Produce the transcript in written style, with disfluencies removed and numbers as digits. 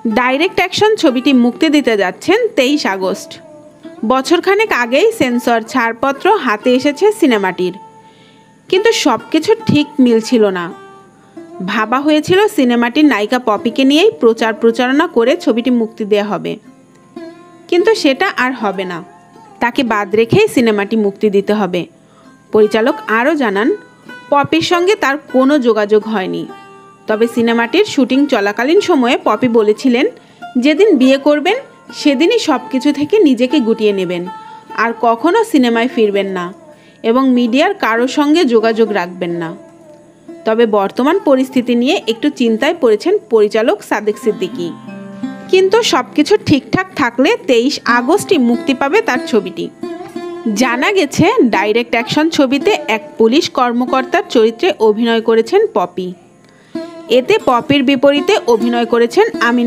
Direct action ছবিটি মুক্তি দিতে যাচ্ছেন 23 আগস্ট। বছরখানেক আগেই সেন্সর ছাড়পত্র হাতে এসেছে সিনেমাটির, কিন্তু সব কিছু ঠিক মিলছিল না। ভাবা হয়েছিল সিনেমাটির নায়িকা পপিকে নিয়েই প্রচারণা করে ছবিটি মুক্তি দেওয়া হবে, কিন্তু সেটা আর হবে না। তাকে বাদ রেখেই সিনেমাটি মুক্তি দিতে হবে। পরিচালক আরও জানান, পপির সঙ্গে তার কোনো যোগাযোগ হয়নি। তবে সিনেমাটির শুটিং চলাকালীন সময়ে পপি বলেছিলেন, যেদিন বিয়ে করবেন সেদিনই সব কিছু থেকে নিজেকে গুটিয়ে নেবেন, আর কখনো সিনেমায় ফিরবেন না এবং মিডিয়ার কারো সঙ্গে যোগাযোগ রাখবেন না। তবে বর্তমান পরিস্থিতি নিয়ে একটু চিন্তায় পড়েছেন পরিচালক সাদেক সিদ্দিকী। কিন্তু সব কিছু ঠিকঠাক থাকলে 23 আগস্টই মুক্তি পাবে তার ছবিটি। জানা গেছে, ডাইরেক্ট অ্যাকশন ছবিতে এক পুলিশ কর্মকর্তার চরিত্রে অভিনয় করেছেন পপি। এতে পপির বিপরীতে অভিনয় করেছেন আমিন।